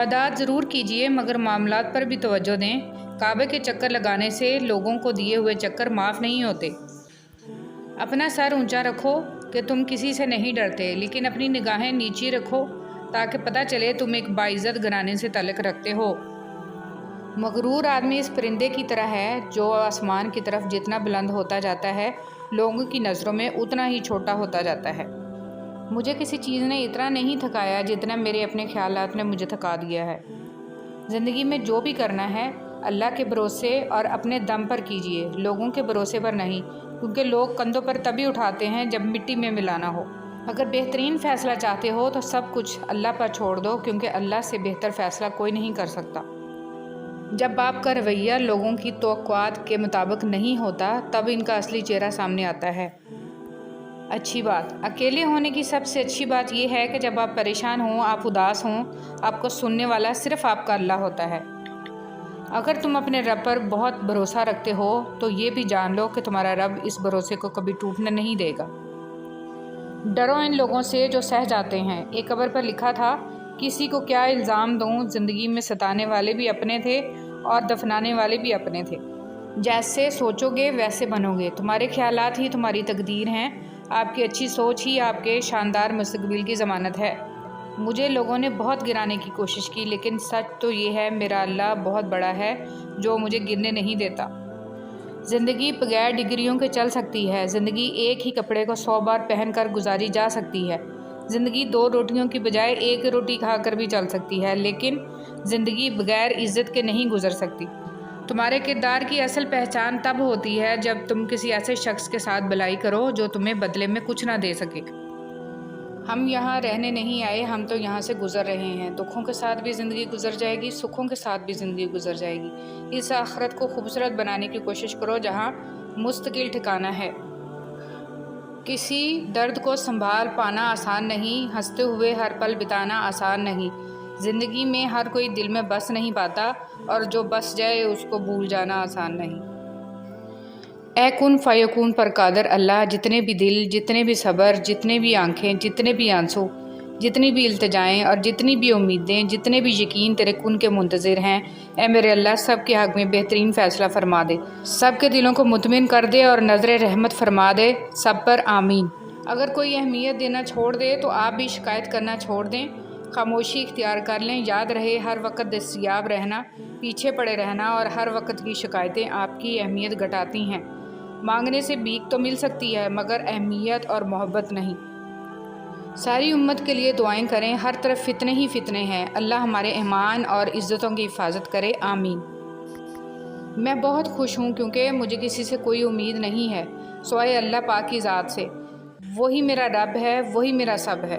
عبادات ضرور کیجیے مگر معاملات پر بھی توجہ دیں۔ کعبے کے چکر لگانے سے لوگوں کو دیے ہوئے چکر معاف نہیں ہوتے۔ اپنا سر اونچا رکھو کہ تم کسی سے نہیں ڈرتے، لیکن اپنی نگاہیں نیچی رکھو تاکہ پتہ چلے تم ایک باعزت گھرانے سے تعلق رکھتے ہو۔ مغرور آدمی اس پرندے کی طرح ہے جو آسمان کی طرف جتنا بلند ہوتا جاتا ہے لوگوں کی نظروں میں اتنا ہی چھوٹا ہوتا جاتا ہے۔ مجھے کسی چیز نے اتنا نہیں تھکایا جتنا میرے اپنے خیالات نے مجھے تھکا دیا ہے۔ زندگی میں جو بھی کرنا ہے اللہ کے بھروسے اور اپنے دم پر کیجیے، لوگوں کے بھروسے پر نہیں، کیونکہ لوگ کندھوں پر تبھی اٹھاتے ہیں جب مٹی میں ملانا ہو۔ اگر بہترین فیصلہ چاہتے ہو تو سب کچھ اللہ پر چھوڑ دو، کیونکہ اللہ سے بہتر فیصلہ کوئی نہیں کر سکتا۔ جب آپ کا رویہ لوگوں کی توقعات کے مطابق نہیں ہوتا تب ان کا اصلی چہرہ سامنے آتا ہے۔ اچھی بات، اکیلے ہونے کی سب سے اچھی بات یہ ہے کہ جب آپ پریشان ہوں، آپ اداس ہوں، آپ کو سننے والا صرف آپ کا اللہ ہوتا ہے۔ اگر تم اپنے رب پر بہت بھروسہ رکھتے ہو تو یہ بھی جان لو کہ تمہارا رب اس بھروسے کو کبھی ٹوٹنے نہیں دے گا۔ ڈرو ان لوگوں سے جو سہ جاتے ہیں۔ ایک قبر پر لکھا تھا، کسی کو کیا الزام دوں، زندگی میں ستانے والے بھی اپنے تھے اور دفنانے والے بھی اپنے تھے۔ جیسے سوچو گے ویسے بنو گے۔ تمہارے خیالات ہی تمہاری تقدیر ہیں، آپ کی اچھی سوچ ہی آپ کے شاندار مستقبل کی ضمانت ہے۔ مجھے لوگوں نے بہت گرانے کی کوشش کی، لیکن سچ تو یہ ہے میرا اللہ بہت بڑا ہے جو مجھے گرنے نہیں دیتا۔ زندگی بغیر ڈگریوں کے چل سکتی ہے، زندگی ایک ہی کپڑے کو 100 بار پہن کر گزاری جا سکتی ہے، زندگی 2 روٹیوں کی بجائے 1 روٹی کھا کر بھی چل سکتی ہے، لیکن زندگی بغیر عزت کے نہیں گزر سکتی۔ تمہارے کردار کی اصل پہچان تب ہوتی ہے جب تم کسی ایسے شخص کے ساتھ بھلائی کرو جو تمہیں بدلے میں کچھ نہ دے سکے۔ ہم یہاں رہنے نہیں آئے، ہم تو یہاں سے گزر رہے ہیں۔ دکھوں کے ساتھ بھی زندگی گزر جائے گی، سکھوں کے ساتھ بھی زندگی گزر جائے گی۔ اس آخرت کو خوبصورت بنانے کی کوشش کرو جہاں مستقل ٹھکانہ ہے۔ کسی درد کو سنبھال پانا آسان نہیں، ہنستے ہوئے ہر پل بتانا آسان نہیں۔ زندگی میں ہر کوئی دل میں بس نہیں پاتا، اور جو بس جائے اس کو بھول جانا آسان نہیں۔ اے کن فیکون پر قادر اللہ، جتنے بھی دل، جتنے بھی صبر، جتنے بھی آنکھیں، جتنے بھی آنسو، جتنی بھی التجائیں اور جتنی بھی امیدیں، جتنے بھی یقین تیرے کن کے منتظر ہیں، اے میرے اللہ سب کے حق میں بہترین فیصلہ فرما دے، سب کے دلوں کو مطمئن کر دے اور نظر رحمت فرما دے سب پر، آمین۔ اگر کوئی اہمیت دینا چھوڑ دے تو آپ بھی شکایت کرنا چھوڑ دیں، خاموشی اختیار کر لیں۔ یاد رہے ہر وقت دستیاب رہنا، پیچھے پڑے رہنا اور ہر وقت کی شکایتیں آپ کی اہمیت گھٹاتی ہیں۔ مانگنے سے بھیک تو مل سکتی ہے مگر اہمیت اور محبت نہیں۔ ساری امت کے لیے دعائیں کریں، ہر طرف فتنے ہی فتنے ہیں، اللہ ہمارے ایمان اور عزتوں کی حفاظت کرے، آمین۔ میں بہت خوش ہوں کیونکہ مجھے کسی سے کوئی امید نہیں ہے سوائے اللہ پاک کی ذات سے، وہی میرا رب ہے، وہی میرا سب ہے۔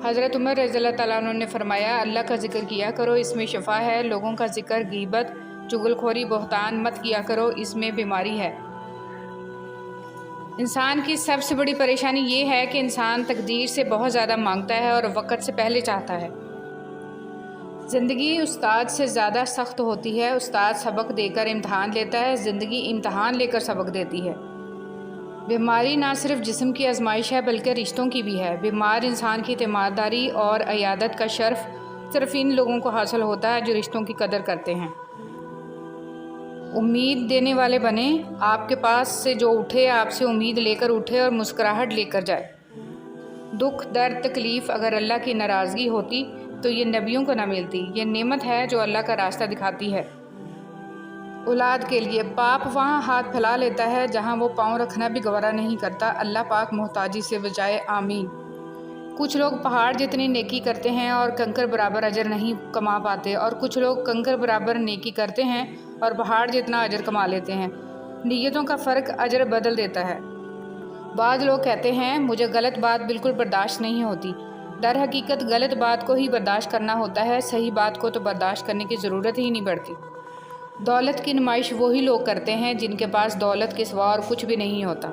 حضرت عمر رضی اللہ تعالیٰ عنہ نے فرمایا، اللہ کا ذکر کیا کرو، اس میں شفا ہے، لوگوں کا ذکر، غیبت، چغل خوری، بہتان مت کیا کرو، اس میں بیماری ہے۔ انسان کی سب سے بڑی پریشانی یہ ہے کہ انسان تقدیر سے بہت زیادہ مانگتا ہے اور وقت سے پہلے چاہتا ہے۔ زندگی استاد سے زیادہ سخت ہوتی ہے، استاد سبق دے کر امتحان لیتا ہے، زندگی امتحان لے کر سبق دیتی ہے۔ بیماری نہ صرف جسم کی آزمائش ہے بلکہ رشتوں کی بھی ہے۔ بیمار انسان کی تیمارداری اور عیادت کا شرف صرف ان لوگوں کو حاصل ہوتا ہے جو رشتوں کی قدر کرتے ہیں۔ امید دینے والے بنیں، آپ کے پاس سے جو اٹھے آپ سے امید لے کر اٹھے اور مسکراہٹ لے کر جائے۔ دکھ، درد، تکلیف اگر اللہ کی ناراضگی ہوتی تو یہ نبیوں کو نہ ملتی۔ یہ نعمت ہے جو اللہ کا راستہ دکھاتی ہے اولاد کے لیے۔ باپ وہاں ہاتھ پھیلا لیتا ہے جہاں وہ پاؤں رکھنا بھی گوارا نہیں کرتا، اللہ پاک محتاجی سے بچائے، آمین۔ کچھ لوگ پہاڑ جتنی نیکی کرتے ہیں اور کنکر برابر اجر نہیں کما پاتے، اور کچھ لوگ کنکر برابر نیکی کرتے ہیں اور پہاڑ جتنا اجر کما لیتے ہیں۔ نیتوں کا فرق اجر بدل دیتا ہے۔ بعض لوگ کہتے ہیں مجھے غلط بات بالکل برداشت نہیں ہوتی، در حقیقت غلط بات کو ہی برداشت کرنا ہوتا ہے، صحیح بات کو تو برداشت کرنے کی ضرورت ہی نہیں پڑتی۔ دولت کی نمائش وہی لوگ کرتے ہیں جن کے پاس دولت کے سوا اور کچھ بھی نہیں ہوتا۔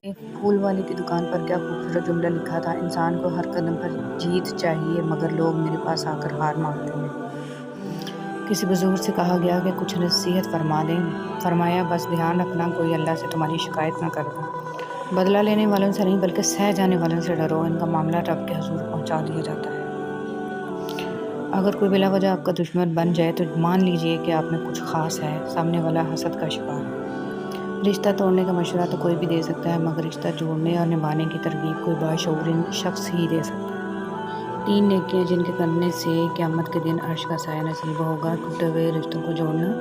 ایک پھول والے کی دکان پر کیا خوبصورت جملہ لکھا تھا، انسان کو ہر قدم پر جیت چاہیے مگر لوگ میرے پاس آ کر ہار مانگتے ہیں۔ کسی بزرگ سے کہا گیا کہ کچھ نصیحت فرما دیں، فرمایا بس دھیان رکھنا کوئی اللہ سے تمہاری شکایت نہ کر دے۔ بدلہ لینے والوں سے نہیں بلکہ سہ جانے والوں سے ڈرو، ان کا معاملہ رب کے حضور پہنچا دیا جاتا ہے۔ اگر کوئی بلا وجہ آپ کا دشمن بن جائے تو مان لیجئے کہ آپ میں کچھ خاص ہے، سامنے والا حسد کا شکار ہے۔ رشتہ توڑنے کا مشورہ تو کوئی بھی دے سکتا ہے، مگر رشتہ جوڑنے اور نبھانے کی ترغیب کوئی باشعور شخص ہی دے سکتا ہے۔ 3 نیکیاں جن کے کرنے سے قیامت کے دن عرش کا سایہ نصیب ہوگا: ٹوٹے ہوئے رشتوں کو جوڑنا،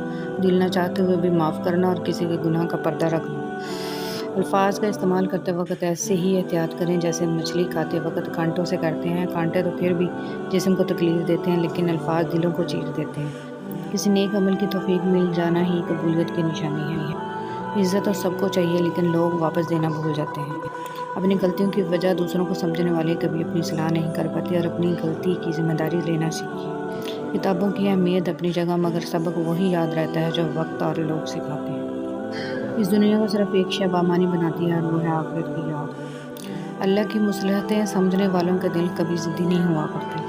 دل نہ چاہتے ہوئے بھی معاف کرنا اور کسی کے گناہ کا پردہ رکھنا۔ الفاظ کا استعمال کرتے وقت ایسے ہی احتیاط کریں جیسے مچھلی کھاتے وقت کانٹوں سے کرتے ہیں۔ کانٹے تو پھر بھی جسم کو تکلیف دیتے ہیں، لیکن الفاظ دلوں کو چیر دیتے ہیں۔ کسی نیک عمل کی توفیق مل جانا ہی قبولیت کی نشانی ہے۔ عزت تو سب کو چاہیے، لیکن لوگ واپس دینا بھول جاتے ہیں۔ اپنی غلطیوں کی وجہ دوسروں کو سمجھنے والے کبھی اپنی اصلاح نہیں کر پاتے، اور اپنی غلطی کی ذمہ داری لینا سیکھیے۔ کتابوں کی اہمیت اپنی جگہ، مگر سبق وہی یاد رہتا ہے جو وقت اور لوگ سکھاتے ہیں۔ اس دنیا کو صرف ایک شے بامانی بناتی ہے، اور وہ ہے آخرت کی یاد۔ اللہ کی مصلحتیں سمجھنے والوں کے دل کبھی ضدی نہیں ہوا کرتے۔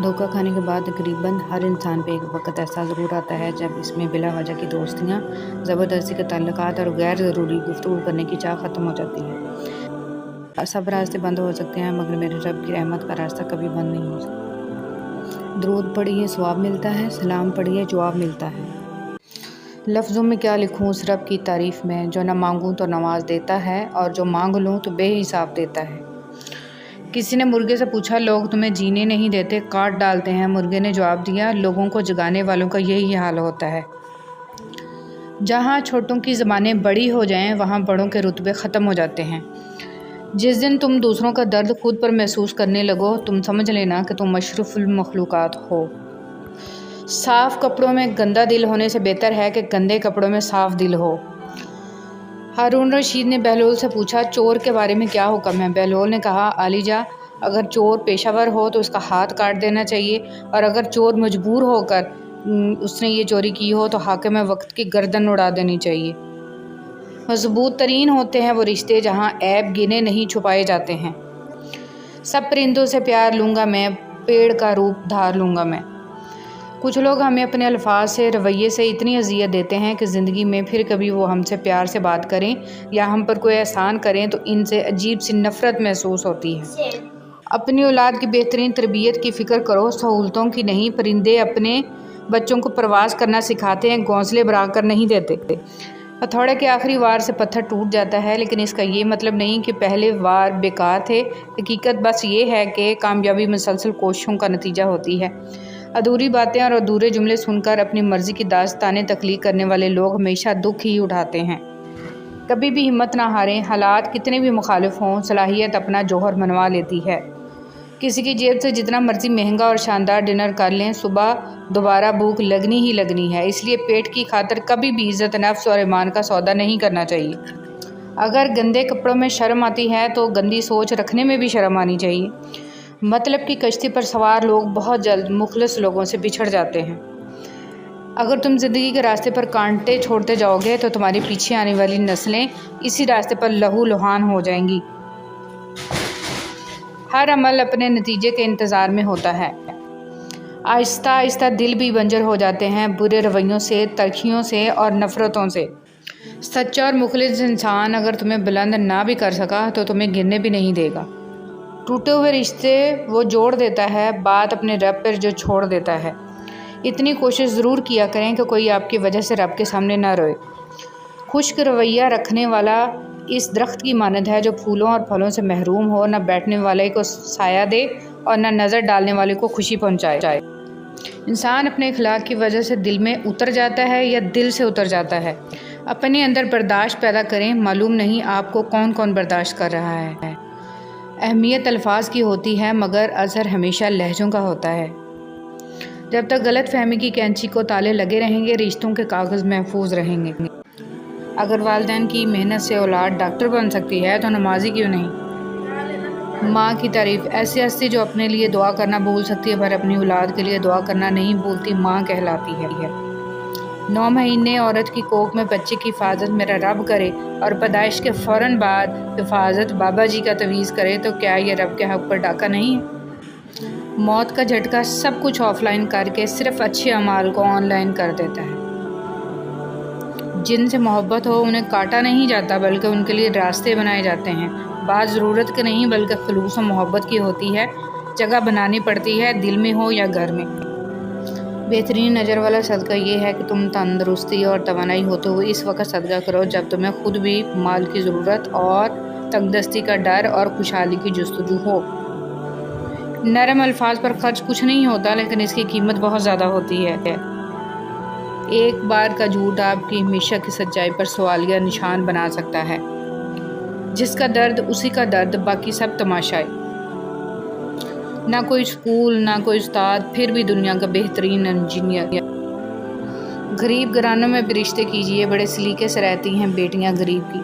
دھوکہ کھانے کے بعد تقریباً ہر انسان پہ ایک وقت ایسا ضرور آتا ہے جب اس میں بلا وجہ کی دوستیاں، زبردستی کے تعلقات اور غیر ضروری گفتگو کرنے کی چاہ ختم ہو جاتی ہے۔ سب راستے بند ہو سکتے ہیں، مگر میرے رب کی رحمت کا راستہ کبھی بند نہیں ہو سکتا۔ درود پڑھیے ثواب ملتا ہے، سلام پڑھیے جواب ملتا ہے۔ لفظوں میں کیا لکھوں اس رب کی تعریف میں، جو نہ مانگوں تو نواز دیتا ہے، اور جو مانگ لوں تو بے حساب دیتا ہے۔ کسی نے مرغے سے پوچھا، لوگ تمہیں جینے نہیں دیتے، کاٹ ڈالتے ہیں؟ مرغے نے جواب دیا، لوگوں کو جگانے والوں کا یہی حال ہوتا ہے۔ جہاں چھوٹوں کی زبانیں بڑی ہو جائیں، وہاں بڑوں کے رتبے ختم ہو جاتے ہیں۔ جس دن تم دوسروں کا درد خود پر محسوس کرنے لگو، تم سمجھ لینا کہ تم اشرف المخلوقات ہو۔ صاف کپڑوں میں گندا دل ہونے سے بہتر ہے کہ گندے کپڑوں میں صاف دل ہو۔ ہارون رشید نے بہلول سے پوچھا، چور کے بارے میں کیا حکم ہے؟ بہلول نے کہا، عالیجا، اگر چور پیشہ ور ہو تو اس کا ہاتھ کاٹ دینا چاہیے، اور اگر چور مجبور ہو کر اس نے یہ چوری کی ہو تو حاکم وقت کی گردن اڑا دینی چاہیے۔ مضبوط ترین ہوتے ہیں وہ رشتے جہاں عیب گنے نہیں چھپائے جاتے ہیں۔ سب پرندوں سے پیار لوں گا میں، پیڑ کا روپ دھار لوں گا میں۔ کچھ لوگ ہمیں اپنے الفاظ سے، رویے سے اتنی اذیت دیتے ہیں کہ زندگی میں پھر کبھی وہ ہم سے پیار سے بات کریں یا ہم پر کوئی احسان کریں تو ان سے عجیب سی نفرت محسوس ہوتی ہے۔ اپنی اولاد کی بہترین تربیت کی فکر کرو، سہولتوں کی نہیں۔ پرندے اپنے بچوں کو پرواز کرنا سکھاتے ہیں، گھونسلے بنا کر نہیں دیتے۔ ہتھوڑے کے آخری وار سے پتھر ٹوٹ جاتا ہے، لیکن اس کا یہ مطلب نہیں کہ پہلے وار بیکار تھے۔ حقیقت بس یہ ہے کہ کامیابی مسلسل کوششوں کا نتیجہ ہوتی ہے۔ ادھوری باتیں اور ادھورے جملے سن کر اپنی مرضی کی داستانیں تخلیق کرنے والے لوگ ہمیشہ دکھ ہی اٹھاتے ہیں۔ کبھی بھی ہمت نہ ہاریں، حالات کتنے بھی مخالف ہوں، صلاحیت اپنا جوہر منوا لیتی ہے۔ کسی کی جیب سے جتنا مرضی مہنگا اور شاندار ڈنر کر لیں، صبح دوبارہ بھوک لگنی ہی لگنی ہے۔ اس لیے پیٹ کی خاطر کبھی بھی عزت نفس اور ایمان کا سودا نہیں کرنا چاہیے۔ اگر گندے کپڑوں میں شرم آتی ہے تو گندی سوچ رکھنے میں بھی شرم آنی چاہیے۔ مطلب کی کشتی پر سوار لوگ بہت جلد مخلص لوگوں سے بچھڑ جاتے ہیں۔ اگر تم زندگی کے راستے پر کانٹے چھوڑتے جاؤ گے تو تمہاری پیچھے آنے والی نسلیں اسی راستے پر لہو لہان ہو جائیں گی۔ ہر عمل اپنے نتیجے کے انتظار میں ہوتا ہے۔ آہستہ آہستہ دل بھی بنجر ہو جاتے ہیں، برے رویوں سے، تلخیوں سے اور نفرتوں سے۔ سچا اور مخلص انسان اگر تمہیں بلند نہ بھی کر سکا تو تمہیں گرنے بھی نہیں دے گا۔ ٹوٹے ہوئے رشتے وہ جوڑ دیتا ہے، بات اپنے رب پر جو چھوڑ دیتا ہے۔ اتنی کوشش ضرور کیا کریں کہ کوئی آپ کی وجہ سے رب کے سامنے نہ روئے۔ خشک رویہ رکھنے والا اس درخت کی مانند ہے جو پھولوں اور پھلوں سے محروم ہو، نہ بیٹھنے والے کو سایہ دے اور نہ نظر ڈالنے والے کو خوشی پہنچائے۔ انسان اپنے اخلاق کی وجہ سے دل میں اتر جاتا ہے یا دل سے اتر جاتا ہے۔ اپنے اندر برداشت پیدا کریں، معلوم نہیں آپ کو کون کون برداشت کر رہا ہے۔ اہمیت الفاظ کی ہوتی ہے، مگر اثر ہمیشہ لہجوں کا ہوتا ہے۔ جب تک غلط فہمی کی کینچی کو تالے لگے رہیں گے، رشتوں کے کاغذ محفوظ رہیں گے۔ اگر والدین کی محنت سے اولاد ڈاکٹر بن سکتی ہے تو نمازی کیوں نہیں؟ ماں کی تعریف ایسی ہستی جو اپنے لیے دعا کرنا بھول سکتی ہے پر اپنی اولاد کے لیے دعا کرنا نہیں بھولتی، ماں کہلاتی ہے۔ 9 مہینے عورت کی کوکھ میں بچے کی حفاظت میرا رب کرے اور پیدائش کے فوراً بعد حفاظت بابا جی کا تعویذ کرے تو کیا یہ رب کے حق پر ڈاکہ نہیں ہے؟ موت کا جھٹکا سب کچھ آف لائن کر کے صرف اچھے اعمال کو آن لائن کر دیتا ہے۔ جن سے محبت ہو انہیں کاٹا نہیں جاتا بلکہ ان کے لیے راستے بنائے جاتے ہیں۔ بات ضرورت کی نہیں بلکہ خلوص و محبت کی ہوتی ہے۔ جگہ بنانی پڑتی ہے، دل میں ہو یا گھر میں۔ بہترین اجر والا صدقہ یہ ہے کہ تم تندرستی اور توانائی ہوتے ہوئے اس وقت صدقہ کرو جب تمہیں خود بھی مال کی ضرورت اور تنگ کا ڈر اور خوشحالی کی جستجو ہو۔ نرم الفاظ پر خرچ کچھ نہیں ہوتا، لیکن اس کی قیمت بہت زیادہ ہوتی ہے۔ ایک بار کا جھوٹ آپ کی ہمیشہ کی سچائی پر سوالیہ نشان بنا سکتا ہے۔ جس کا درد اسی کا درد، باقی سب تماشائے۔ نہ کوئی اسکول، نہ کوئی استاد، پھر بھی دنیا کا بہترین انجینئر۔ غریب گھرانوں میں بھی رشتے کیجیے، بڑے سلیقے سے رہتی ہیں بیٹیاں غریب کی۔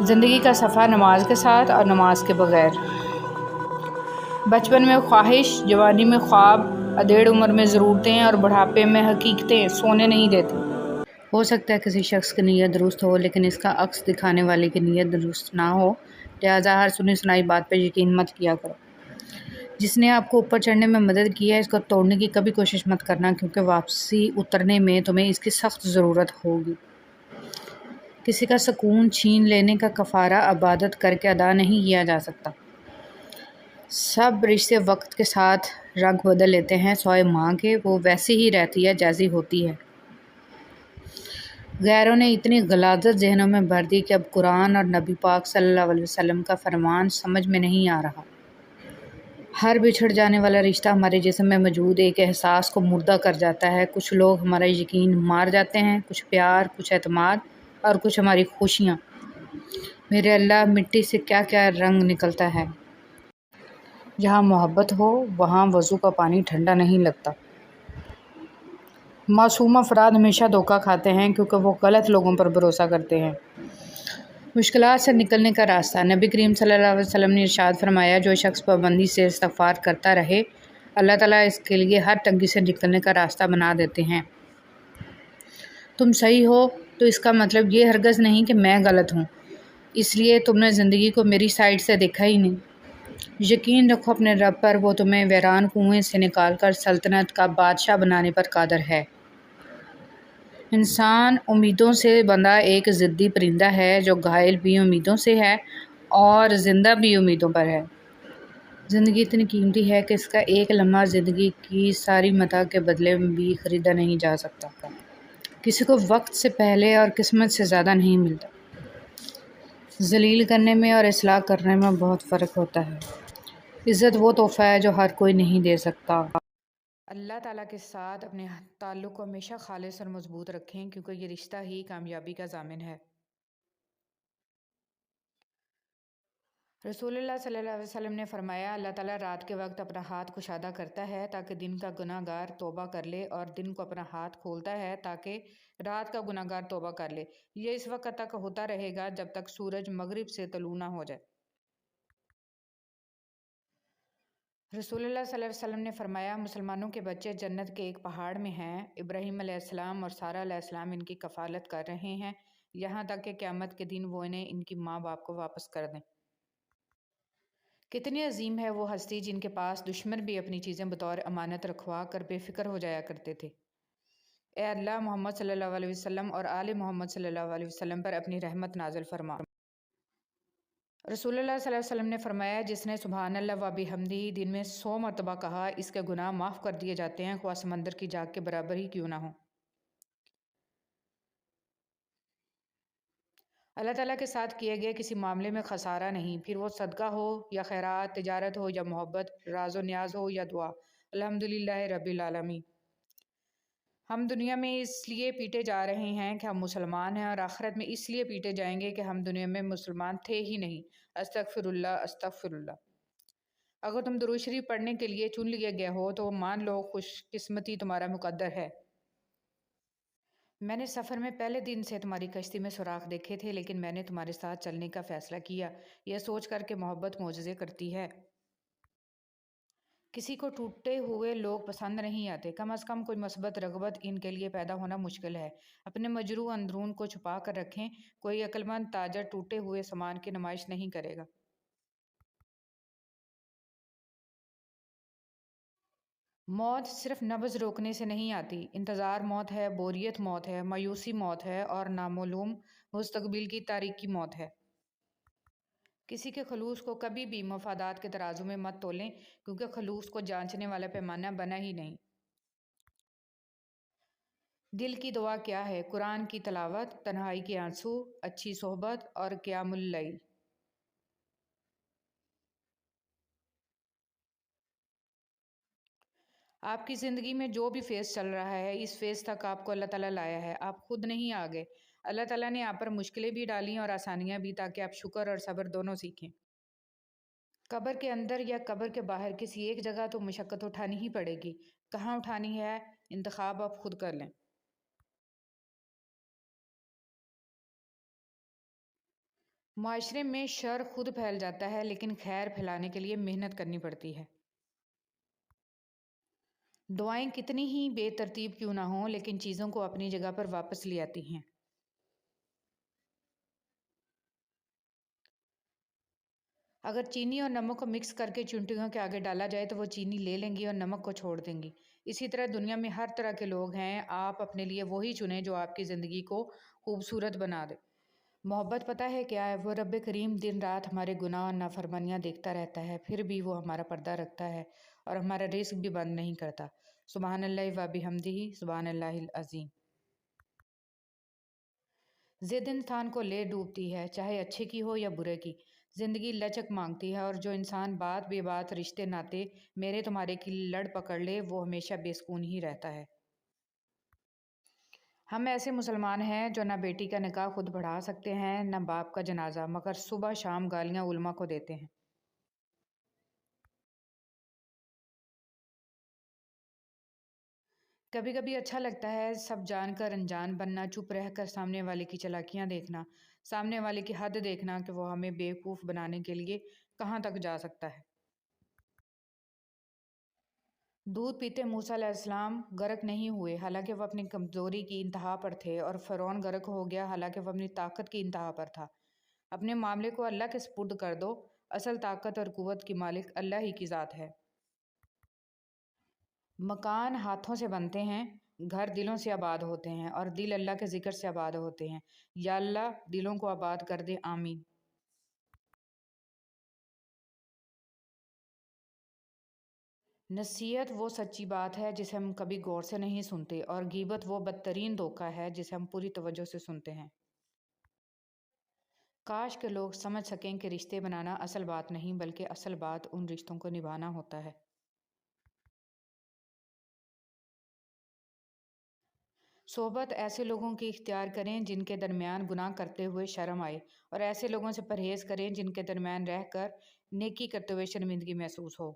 زندگی کا صفحہ نماز کے ساتھ اور نماز کے بغیر۔ بچپن میں خواہش، جوانی میں خواب، ادھیڑ عمر میں ضرورتیں اور بڑھاپے میں حقیقتیں سونے نہیں دیتی۔ ہو سکتا ہے کسی شخص کی نیت درست ہو، لیکن اس کا عکس دکھانے والے کی نیت درست نہ ہو، لہٰذا ہر سنی سنائی بات پر یقین مت کیا کرو۔ جس نے آپ کو اوپر چڑھنے میں مدد کی ہے، اس کو توڑنے کی کبھی کوشش مت کرنا، کیونکہ واپسی اترنے میں تمہیں اس کی سخت ضرورت ہوگی۔ کسی کا سکون چھین لینے کا کفارہ عبادت کر کے ادا نہیں کیا جا سکتا۔ سب رشتے وقت کے ساتھ رنگ بدل لیتے ہیں، سوائے ماں کے، وہ ویسی ہی رہتی ہے جیسی ہوتی ہے۔ غیروں نے اتنی غلاظت ذہنوں میں بھر دی کہ اب قرآن اور نبی پاک صلی اللہ علیہ وسلم کا فرمان سمجھ میں نہیں آ رہا۔ ہر بچھڑ جانے والا رشتہ ہمارے جسم میں موجود ایک احساس کو مردہ کر جاتا ہے۔ کچھ لوگ ہمارا یقین مار جاتے ہیں، کچھ پیار، کچھ اعتماد اور کچھ ہماری خوشیاں۔ میرے اللہ، مٹی سے کیا کیا رنگ نکلتا ہے۔ جہاں محبت ہو وہاں وضو کا پانی ٹھنڈا نہیں لگتا۔ معصوم افراد ہمیشہ دھوکہ کھاتے ہیں کیونکہ وہ غلط لوگوں پر بھروسہ کرتے ہیں۔ مشکلات سے نکلنے کا راستہ۔ نبی کریم صلی اللہ علیہ وسلم نے ارشاد فرمایا، جو شخص پابندی سے استغفار کرتا رہے، اللہ تعالیٰ اس کے لیے ہر تنگی سے نکلنے کا راستہ بنا دیتے ہیں۔ تم صحیح ہو تو اس کا مطلب یہ ہرگز نہیں کہ میں غلط ہوں، اس لیے تم نے زندگی کو میری سائڈ سے دیکھا ہی نہیں۔ یقین رکھو اپنے رب پر، وہ تمہیں ویران کنویں سے نکال کر سلطنت کا بادشاہ بنانے پر قادر ہے۔ انسان امیدوں سے بندھا ایک ضدی پرندہ ہے جو گھائل بھی امیدوں سے ہے اور زندہ بھی امیدوں پر ہے۔ زندگی اتنی قیمتی ہے کہ اس کا ایک لمحہ زندگی کی ساری متاع کے بدلے میں بھی خریدا نہیں جا سکتا۔ کسی کو وقت سے پہلے اور قسمت سے زیادہ نہیں ملتا۔ ذلیل کرنے میں اور اصلاح کرنے میں بہت فرق ہوتا ہے۔ عزت وہ تحفہ ہے جو ہر کوئی نہیں دے سکتا۔ اللہ تعالیٰ کے ساتھ اپنے تعلق کو ہمیشہ خالص اور مضبوط رکھیں، کیونکہ یہ رشتہ ہی کامیابی کا ضامن ہے۔ رسول اللہ صلی اللہ علیہ وسلم نے فرمایا، اللہ تعالیٰ رات کے وقت اپنا ہاتھ کشادہ کرتا ہے تاکہ دن کا گناہ گار توبہ کر لے، اور دن کو اپنا ہاتھ کھولتا ہے تاکہ رات کا گناہ گار توبہ کر لے۔ یہ اس وقت تک ہوتا رہے گا جب تک سورج مغرب سے طلوع نہ ہو جائے۔ رسول اللہ صلی اللہ علیہ وسلم نے فرمایا، مسلمانوں کے بچے جنت کے ایک پہاڑ میں ہیں، ابراہیم علیہ السلام اور سارہ علیہ السلام ان کی کفالت کر رہے ہیں، یہاں تک کہ قیامت کے دن وہ انہیں ان کی ماں باپ کو واپس کر دیں۔ کتنی عظیم ہے وہ ہستی جن کے پاس دشمن بھی اپنی چیزیں بطور امانت رکھوا کر بے فکر ہو جایا کرتے تھے۔ اے اللہ، محمد صلی اللہ علیہ وسلم اور آل محمد صلی اللہ علیہ وسلم پر اپنی رحمت نازل فرما۔ رسول اللہ صلی اللہ علیہ وسلم نے فرمایا، جس نے سبحان اللہ و بحمدہ دن میں 100 مرتبہ کہا، اس کے گناہ معاف کر دیے جاتے ہیں، خواہ سمندر کی جاگ کے برابر ہی کیوں نہ ہو۔ اللہ تعالیٰ کے ساتھ کیے گئے کسی معاملے میں خسارہ نہیں، پھر وہ صدقہ ہو یا خیرات، تجارت ہو یا محبت، راز و نیاز ہو یا دعا۔ الحمدللہ رب العالمین۔ ہم دنیا میں اس لیے پیٹے جا رہے ہیں کہ ہم مسلمان ہیں، اور آخرت میں اس لیے پیٹے جائیں گے کہ ہم دنیا میں مسلمان تھے ہی نہیں۔ استغفر اللہ، استغفر اللہ۔ اگر تم درود شریف پڑھنے کے لیے چن لیے گئے ہو تو مان لو خوش قسمتی تمہارا مقدر ہے۔ میں نے سفر میں پہلے دن سے تمہاری کشتی میں سوراخ دیکھے تھے، لیکن میں نے تمہارے ساتھ چلنے کا فیصلہ کیا، یہ سوچ کر کہ محبت معجزے کرتی ہے۔ کسی کو ٹوٹے ہوئے لوگ پسند نہیں آتے، کم از کم کوئی مثبت رغبت ان کے لیے پیدا ہونا مشکل ہے۔ اپنے مجروح اندرون کو چھپا کر رکھیں، کوئی عقلمند تاجر ٹوٹے ہوئے سامان کی نمائش نہیں کرے گا۔ موت صرف نبض روکنے سے نہیں آتی، انتظار موت ہے، بوریت موت ہے، مایوسی موت ہے، اور نامعلوم مستقبل کی تاریکی موت ہے۔ کسی کے خلوص کو کبھی بھی مفادات کے ترازو میں مت تولیں، کیونکہ خلوص کو جانچنے والا پیمانہ بنا ہی نہیں۔ دل کی دعا کیا ہے؟ قرآن کی تلاوت، تنہائی کے آنسو، اچھی صحبت اور قیام اللیل۔ آپ کی زندگی میں جو بھی فیز چل رہا ہے، اس فیز تک آپ کو اللہ تعالیٰ لایا ہے، آپ خود نہیں آگے۔ اللہ تعالیٰ نے آپ پر مشکلیں بھی ڈالی اور آسانیاں بھی، تاکہ آپ شکر اور صبر دونوں سیکھیں۔ قبر کے اندر یا قبر کے باہر کسی ایک جگہ تو مشقت اٹھانی ہی پڑے گی۔ کہاں اٹھانی ہے، انتخاب آپ خود کر لیں۔ معاشرے میں شر خود پھیل جاتا ہے، لیکن خیر پھیلانے کے لیے محنت کرنی پڑتی ہے۔ دعائیں کتنی ہی بے ترتیب کیوں نہ ہوں، لیکن چیزوں کو اپنی جگہ پر واپس لے آتی ہیں۔ اگر چینی اور نمک کو مکس کر کے چونٹیوں کے آگے ڈالا جائے تو وہ چینی لے لیں گی اور نمک کو چھوڑ دیں گی۔ اسی طرح دنیا میں ہر طرح کے لوگ ہیں، آپ اپنے لیے وہی چنیں جو آپ کی زندگی کو خوبصورت بنا دے۔ محبت پتہ ہے کیا ہے؟ وہ رب کریم دن رات ہمارے گناہ اور نافرمانیاں دیکھتا رہتا ہے، پھر بھی وہ ہمارا پردہ رکھتا ہے اور ہمارا رزق بھی بند نہیں کرتا۔ سبحان اللہ و بحمدہ، سبحان اللہ العظیم۔ ضد انسان کو لے ڈوبتی ہے، چاہے اچھے کی ہو یا برے کی۔ زندگی لچک مانگتی ہے، اور جو انسان بات بے بات رشتے ناتے میرے تمہارے کی لڑ پکڑ لے، وہ ہمیشہ بے سکون ہی رہتا ہے۔ ہم ایسے مسلمان ہیں جو نہ بیٹی کا نکاح خود پڑھا سکتے ہیں، نہ باپ کا جنازہ، مگر صبح شام گالیاں علماء کو دیتے ہیں۔ کبھی کبھی اچھا لگتا ہے سب جان کر انجان بننا، چپ رہ کر سامنے والے کی چالاکیاں دیکھنا، سامنے والے کی حد دیکھنا کہ وہ ہمیں بیوقوف بنانے کے لیے کہاں تک جا سکتا ہے۔ دودھ پیتے موسیٰ علیہ السلام غرق نہیں ہوئے، حالانکہ وہ اپنی کمزوری کی انتہا پر تھے، اور فرعون غرق ہو گیا حالانکہ وہ اپنی طاقت کی انتہا پر تھا۔ اپنے معاملے کو اللہ کے سپرد کر دو، اصل طاقت اور قوت کی مالک اللہ ہی کی ذات ہے۔ مکان ہاتھوں سے بنتے ہیں، گھر دلوں سے آباد ہوتے ہیں، اور دل اللہ کے ذکر سے آباد ہوتے ہیں۔ یا اللہ دلوں کو آباد کر دے، آمین۔ نصیحت وہ سچی بات ہے جسے ہم کبھی غور سے نہیں سنتے، اور غیبت وہ بدترین دھوکہ ہے جسے ہم پوری توجہ سے سنتے ہیں۔ کاش کہ لوگ سمجھ سکیں کہ رشتے بنانا اصل بات نہیں، بلکہ اصل بات ان رشتوں کو نبھانا ہوتا ہے۔ صحبت ایسے لوگوں کی اختیار کریں جن کے درمیان گناہ کرتے ہوئے شرم آئے، اور ایسے لوگوں سے پرہیز کریں جن کے درمیان رہ کر نیکی کرتے ہوئے شرمندگی محسوس ہو۔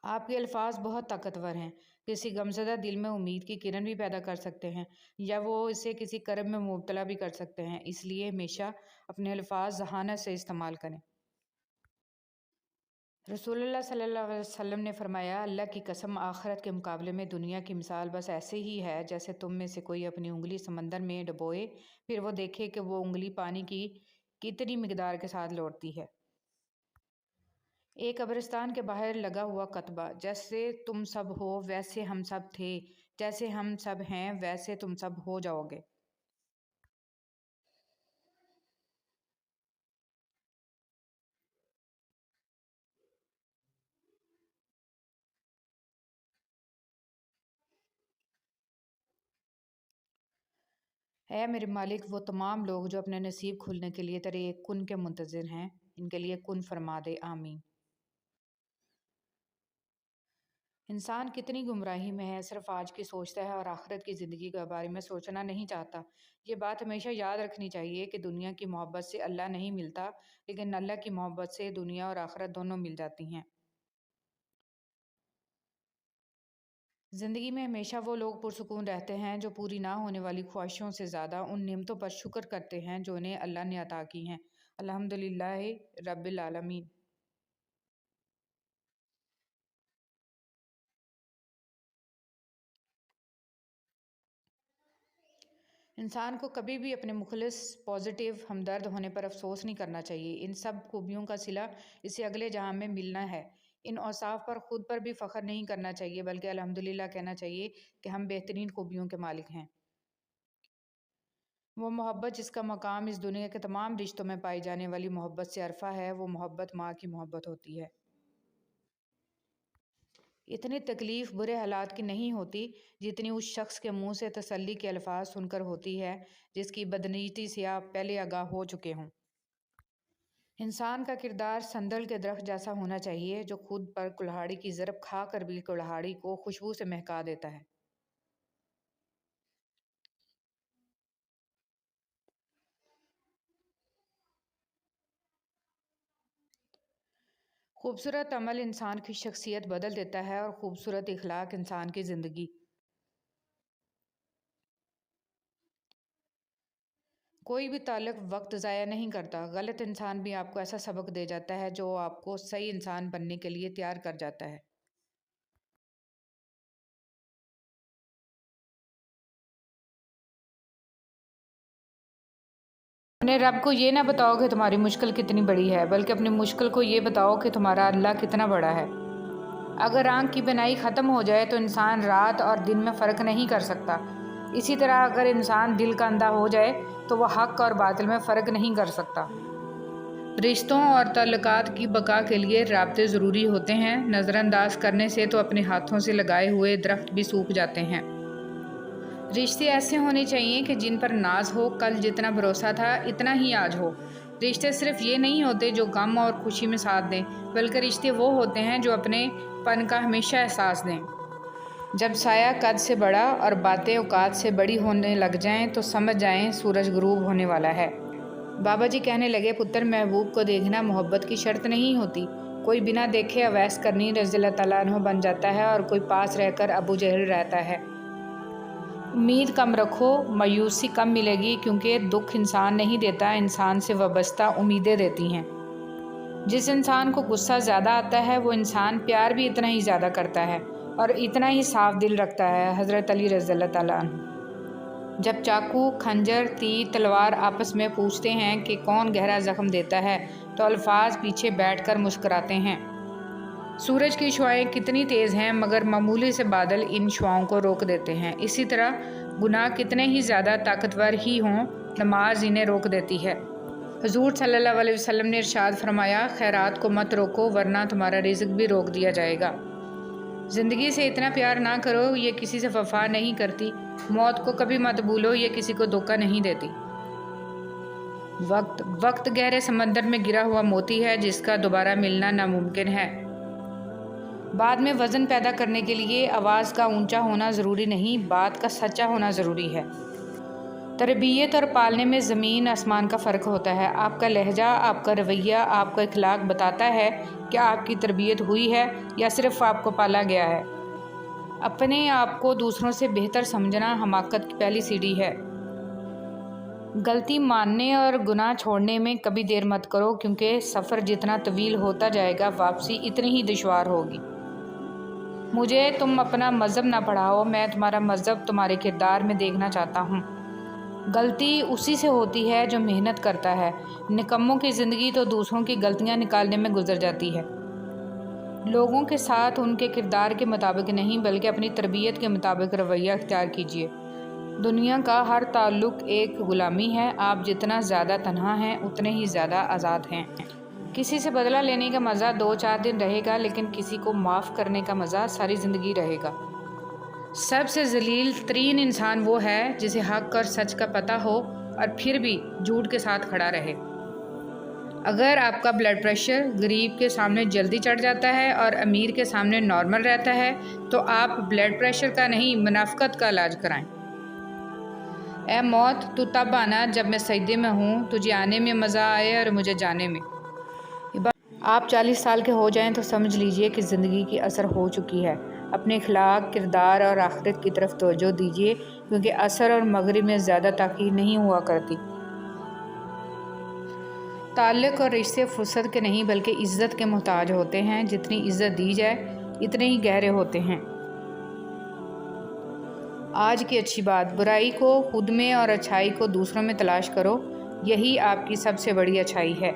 آپ کے الفاظ بہت طاقتور ہیں، کسی غمزدہ دل میں امید کی کرن بھی پیدا کر سکتے ہیں، یا وہ اسے کسی کرب میں مبتلا بھی کر سکتے ہیں، اس لیے ہمیشہ اپنے الفاظ ذہانت سے استعمال کریں۔ رسول اللہ صلی اللہ علیہ وسلم نے فرمایا، اللہ کی قسم آخرت کے مقابلے میں دنیا کی مثال بس ایسے ہی ہے جیسے تم میں سے کوئی اپنی انگلی سمندر میں ڈبوئے، پھر وہ دیکھے کہ وہ انگلی پانی کی کتنی مقدار کے ساتھ لوٹتی ہے۔ ایک قبرستان کے باہر لگا ہوا کتبہ، جیسے تم سب ہو ویسے ہم سب تھے، جیسے ہم سب ہیں ویسے تم سب ہو جاؤ گے۔ اے میرے مالک، وہ تمام لوگ جو اپنے نصیب کھلنے کے لیے تیرے ایک کن کے منتظر ہیں، ان کے لیے کن فرما دے، آمین۔ انسان کتنی گمراہی میں ہے، صرف آج کی سوچتا ہے اور آخرت کی زندگی کے بارے میں سوچنا نہیں چاہتا۔ یہ بات ہمیشہ یاد رکھنی چاہیے کہ دنیا کی محبت سے اللہ نہیں ملتا، لیکن اللہ کی محبت سے دنیا اور آخرت دونوں مل جاتی ہیں۔ زندگی میں ہمیشہ وہ لوگ پرسکون رہتے ہیں جو پوری نہ ہونے والی خواہشوں سے زیادہ ان نعمتوں پر شکر کرتے ہیں جو انہیں اللہ نے عطا کی ہیں۔ الحمدللہ رب العالمین۔ انسان کو کبھی بھی اپنے مخلص، پازیٹیو، ہمدرد ہونے پر افسوس نہیں کرنا چاہیے۔ ان سب خوبیوں کا صلہ اسے اگلے جہاں میں ملنا ہے۔ ان اوصاف پر خود پر بھی فخر نہیں کرنا چاہیے، بلکہ الحمدللہ کہنا چاہیے کہ ہم بہترین خوبیوں کے مالک ہیں۔ وہ محبت جس کا مقام اس دنیا کے تمام رشتوں میں پائی جانے والی محبت سے عرفہ ہے، وہ محبت ماں کی محبت ہوتی ہے۔ اتنی تکلیف برے حالات کی نہیں ہوتی جتنی اس شخص کے منہ سے تسلی کے الفاظ سن کر ہوتی ہے جس کی بدنیتی سے آپ پہلے آگاہ ہو چکے ہوں۔ انسان کا کردار سندل کے درخت جیسا ہونا چاہیے جو خود پر کلہاڑی کی ضرب کھا کر بھی کلہاڑی کو خوشبو سے مہکا دیتا ہے۔ خوبصورت عمل انسان کی شخصیت بدل دیتا ہے اور خوبصورت اخلاق انسان کی زندگی۔ کوئی بھی تعلق وقت ضائع نہیں کرتا۔ غلط انسان بھی آپ کو ایسا سبق دے جاتا ہے جو آپ کو صحیح انسان بننے کے لیے تیار کر جاتا ہے۔ اپنے رب کو یہ نہ بتاؤ کہ تمہاری مشکل کتنی بڑی ہے، بلکہ اپنی مشکل کو یہ بتاؤ کہ تمہارا اللہ کتنا بڑا ہے۔ اگر آنکھ کی بینائی ختم ہو جائے تو انسان رات اور دن میں فرق نہیں کر سکتا۔ اسی طرح اگر انسان دل کا اندھا ہو جائے تو وہ حق اور باطل میں فرق نہیں کر سکتا۔ رشتوں اور تعلقات کی بقا کے لیے رابطے ضروری ہوتے ہیں۔ نظر انداز کرنے سے تو اپنے ہاتھوں سے لگائے ہوئے درخت بھی سوکھ جاتے ہیں۔ رشتے ایسے ہونے چاہیے کہ جن پر ناز ہو، کل جتنا بھروسہ تھا اتنا ہی آج ہو۔ رشتے صرف یہ نہیں ہوتے جو غم اور خوشی میں ساتھ دیں، بلکہ رشتے وہ ہوتے ہیں جو اپنے پن کا ہمیشہ احساس دیں۔ جب سایہ قد سے بڑا اور باتیں اوقات سے بڑی ہونے لگ جائیں تو سمجھ جائیں سورج غروب ہونے والا ہے۔ بابا جی کہنے لگے، پتر، محبوب کو دیکھنا محبت کی شرط نہیں ہوتی۔ کوئی بنا دیکھے اویس کرنی رضی اللہ تعالیٰ عنہ بن جاتا ہے اور کوئی پاس رہ کر ابو جہل رہتا ہے۔ امید کم رکھو، مایوسی کم ملے گی، کیونکہ دکھ انسان نہیں دیتا، انسان سے وابستہ امیدیں دیتی ہیں۔ جس انسان کو غصہ زیادہ آتا ہے وہ انسان پیار بھی اتنا ہی زیادہ کرتا ہے اور اتنا ہی صاف دل رکھتا ہے۔ حضرت علی رضی اللہ تعالیٰ عنہ جب چاقو، کھنجر، تیر، تلوار آپس میں پوچھتے ہیں کہ کون گہرا زخم دیتا ہے تو الفاظ پیچھے بیٹھ کر مسکراتے ہیں۔ سورج کی شعاعیں کتنی تیز ہیں مگر معمولی سے بادل ان شعاؤں کو روک دیتے ہیں۔ اسی طرح گناہ کتنے ہی زیادہ طاقتور ہی ہوں، نماز انہیں روک دیتی ہے۔ حضور صلی اللہ علیہ وسلم نے ارشاد فرمایا، خیرات کو مت روکو ورنہ تمہارا رزق بھی روک دیا جائے گا۔ زندگی سے اتنا پیار نہ کرو، یہ کسی سے وفا نہیں کرتی۔ موت کو کبھی مت بھولو، یہ کسی کو دھوکہ نہیں دیتی۔ وقت گہرے سمندر میں گرا ہوا موتی ہے جس کا دوبارہ ملنا ناممکن ہے۔ بعد میں وزن پیدا کرنے کے لیے آواز کا اونچا ہونا ضروری نہیں، بات کا سچا ہونا ضروری ہے۔ تربیت اور پالنے میں زمین آسمان کا فرق ہوتا ہے۔ آپ کا لہجہ، آپ کا رویہ، آپ کا اخلاق بتاتا ہے کہ آپ کی تربیت ہوئی ہے یا صرف آپ کو پالا گیا ہے۔ اپنے آپ کو دوسروں سے بہتر سمجھنا حماقت کی پہلی سیڑھی ہے۔ غلطی ماننے اور گناہ چھوڑنے میں کبھی دیر مت کرو، کیونکہ سفر جتنا طویل ہوتا جائے گا واپسی اتنی ہی دشوار ہوگی۔ مجھے تم اپنا مذہب نہ پڑھاؤ، میں تمہارا مذہب تمہارے کردار میں دیکھنا چاہتا ہوں۔ غلطی اسی سے ہوتی ہے جو محنت کرتا ہے۔ نکموں کی زندگی تو دوسروں کی غلطیاں نکالنے میں گزر جاتی ہے۔ لوگوں کے ساتھ ان کے کردار کے مطابق نہیں بلکہ اپنی تربیت کے مطابق رویہ اختیار کیجیے۔ دنیا کا ہر تعلق ایک غلامی ہے۔ آپ جتنا زیادہ تنہا ہیں اتنے ہی زیادہ آزاد ہیں۔ کسی سے بدلہ لینے کا مزہ 2-4 دن رہے گا، لیکن کسی کو معاف کرنے کا مزہ ساری زندگی رہے گا۔ سب سے ذلیل ترین انسان وہ ہے جسے حق اور سچ کا پتہ ہو اور پھر بھی جھوٹ کے ساتھ کھڑا رہے۔ اگر آپ کا بلڈ پریشر غریب کے سامنے جلدی چڑھ جاتا ہے اور امیر کے سامنے نارمل رہتا ہے تو آپ بلڈ پریشر کا نہیں، منافقت کا علاج کرائیں۔ اے موت، تو تب آنا جب میں سجدے میں ہوں، تجھے آنے میں مزہ آئے اور مجھے جانے میں۔ آپ 40 سال کے ہو جائیں تو سمجھ لیجئے کہ زندگی کی اثر ہو چکی ہے۔ اپنے اخلاق، کردار اور آخرت کی طرف توجہ دیجیے، کیونکہ عصر اور مغرب میں زیادہ تاخیر نہیں ہوا کرتی۔ تعلق اور رشتے فرصت کے نہیں بلکہ عزت کے محتاج ہوتے ہیں۔ جتنی عزت دی جائے اتنے ہی گہرے ہوتے ہیں۔ آج کی اچھی بات، برائی کو خود میں اور اچھائی کو دوسروں میں تلاش کرو، یہی آپ کی سب سے بڑی اچھائی ہے۔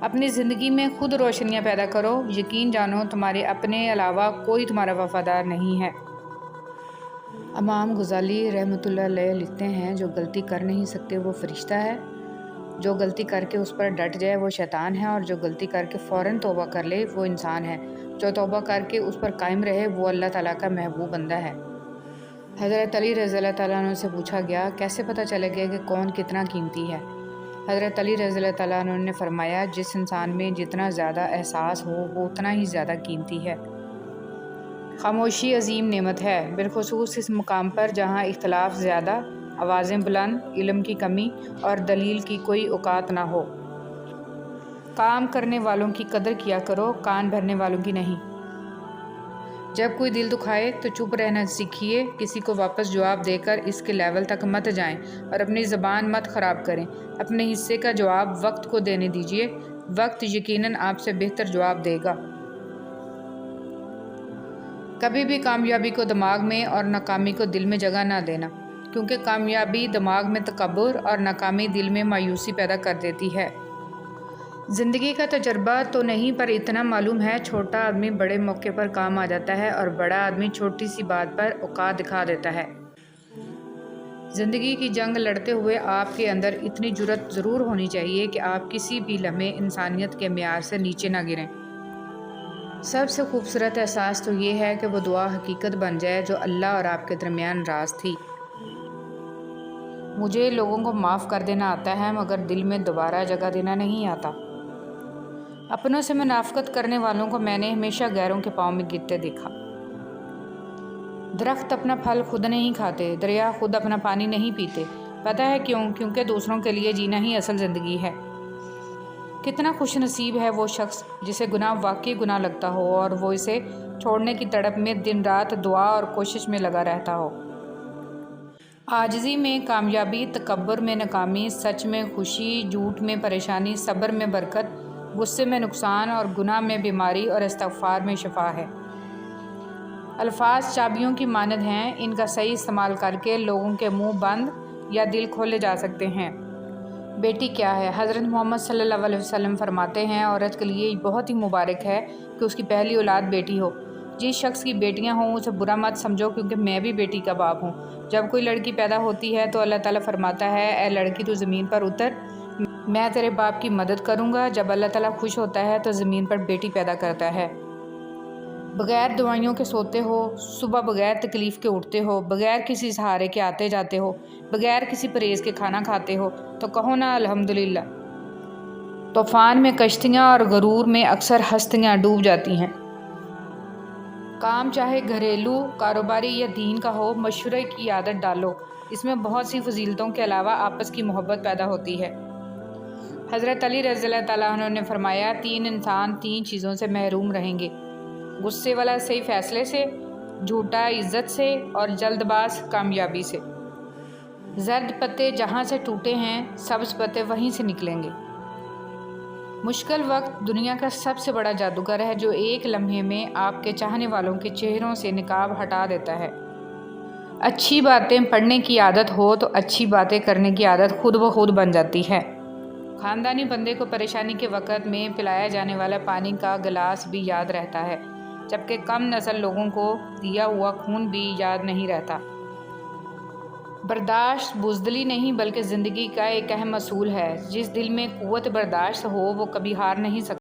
اپنی زندگی میں خود روشنیاں پیدا کرو، یقین جانو تمہارے اپنے علاوہ کوئی تمہارا وفادار نہیں ہے۔ امام غزالی رحمۃ اللہ علیہ لکھتے ہیں، جو غلطی کر نہیں سکتے وہ فرشتہ ہے، جو غلطی کر کے اس پر ڈٹ جائے وہ شیطان ہے، اور جو غلطی کر کے فوراً توبہ کر لے وہ انسان ہے، جو توبہ کر کے اس پر قائم رہے وہ اللہ تعالیٰ کا محبوب بندہ ہے۔ حضرت علی رضی اللہ تعالیٰ عنہ سے پوچھا گیا، کیسے پتہ چلے گا کہ کون کتنا قیمتی ہے؟ حضرت علی رضی اللہ تعالیٰ عنہ نے فرمایا، جس انسان میں جتنا زیادہ احساس ہو وہ اتنا ہی زیادہ قیمتی ہے۔ خاموشی عظیم نعمت ہے، بالخصوص اس مقام پر جہاں اختلاف زیادہ، آوازیں بلند، علم کی کمی اور دلیل کی کوئی اوقات نہ ہو۔ کام کرنے والوں کی قدر کیا کرو، کان بھرنے والوں کی نہیں۔ جب کوئی دل دکھائے تو چپ رہنا سیکھیے، کسی کو واپس جواب دے کر اس کے لیول تک مت جائیں اور اپنی زبان مت خراب کریں۔ اپنے حصے کا جواب وقت کو دینے دیجیے، وقت یقیناً آپ سے بہتر جواب دے گا۔ کبھی بھی کامیابی کو دماغ میں اور ناکامی کو دل میں جگہ نہ دینا، کیونکہ کامیابی دماغ میں تکبر اور ناکامی دل میں مایوسی پیدا کر دیتی ہے۔ زندگی کا تجربہ تو نہیں، پر اتنا معلوم ہے، چھوٹا آدمی بڑے موقع پر کام آ جاتا ہے اور بڑا آدمی چھوٹی سی بات پر اوقات دکھا دیتا ہے۔ زندگی کی جنگ لڑتے ہوئے آپ کے اندر اتنی جرأت ضرور ہونی چاہیے کہ آپ کسی بھی لمحے انسانیت کے معیار سے نیچے نہ گریں۔ سب سے خوبصورت احساس تو یہ ہے کہ وہ دعا حقیقت بن جائے جو اللہ اور آپ کے درمیان راز تھی۔ مجھے لوگوں کو معاف کر دینا آتا ہے، مگر دل میں دوبارہ جگہ دینا نہیں آتا۔ اپنوں سے منافقت کرنے والوں کو میں نے ہمیشہ غیروں کے پاؤں میں گرتے دیکھا۔ درخت اپنا پھل خود نہیں کھاتے، دریا خود اپنا پانی نہیں پیتے۔ پتہ ہے کیوں؟ کیونکہ دوسروں کے لیے جینا ہی اصل زندگی ہے۔ کتنا خوش نصیب ہے وہ شخص جسے گناہ واقعی گناہ لگتا ہو اور وہ اسے چھوڑنے کی تڑپ میں دن رات دعا اور کوشش میں لگا رہتا ہو۔ عاجزی میں کامیابی، تکبر میں ناکامی، سچ میں خوشی، جھوٹ میں پریشانی، صبر میں برکت، غصے میں نقصان اور گناہ میں بیماری اور استغفار میں شفا ہے۔ الفاظ چابیوں کی مانند ہیں، ان کا صحیح استعمال کر کے لوگوں کے منہ بند یا دل کھولے جا سکتے ہیں۔ بیٹی کیا ہے؟ حضرت محمد صلی اللہ علیہ وسلم فرماتے ہیں، عورت کے لیے بہت ہی مبارک ہے کہ اس کی پہلی اولاد بیٹی ہو۔ جس شخص کی بیٹیاں ہوں اسے برا مت سمجھو، کیونکہ میں بھی بیٹی کا باپ ہوں۔ جب کوئی لڑکی پیدا ہوتی ہے تو اللہ تعالیٰ فرماتا ہے، اے لڑکی تو زمین پر اتر، میں تیرے باپ کی مدد کروں گا۔ جب اللہ تعالیٰ خوش ہوتا ہے تو زمین پر بیٹی پیدا کرتا ہے۔ بغیر دوائیوں کے سوتے ہو، صبح بغیر تکلیف کے اٹھتے ہو، بغیر کسی سہارے کے آتے جاتے ہو، بغیر کسی پرہیز کے کھانا کھاتے ہو، تو کہو نا الحمدللہ۔ طوفان میں کشتیاں اور غرور میں اکثر ہستیاں ڈوب جاتی ہیں۔ کام چاہے گھریلو، کاروباری یا دین کا ہو، مشورے کی عادت ڈالو، اس میں بہت سی فضیلتوں کے علاوہ آپس کی محبت پیدا ہوتی ہے۔ حضرت علی رضی اللہ تعالیٰ عنہ نے فرمایا، 3 انسان 3 چیزوں سے محروم رہیں گے: غصے والا صحیح فیصلے سے، جھوٹا عزت سے، اور جلد باز کامیابی سے۔ زرد پتے جہاں سے ٹوٹے ہیں، سبز پتے وہیں سے نکلیں گے۔ مشکل وقت دنیا کا سب سے بڑا جادوگر ہے، جو ایک لمحے میں آپ کے چاہنے والوں کے چہروں سے نقاب ہٹا دیتا ہے۔ اچھی باتیں پڑھنے کی عادت ہو تو اچھی باتیں کرنے کی عادت خود بخود بن جاتی ہے۔ خاندانی بندے کو پریشانی کے وقت میں پلایا جانے والا پانی کا گلاس بھی یاد رہتا ہے، جبکہ کم نسل لوگوں کو دیا ہوا خون بھی یاد نہیں رہتا۔ برداشت بزدلی نہیں بلکہ زندگی کا ایک اہم اصول ہے۔ جس دل میں قوت برداشت ہو وہ کبھی ہار نہیں سکتا۔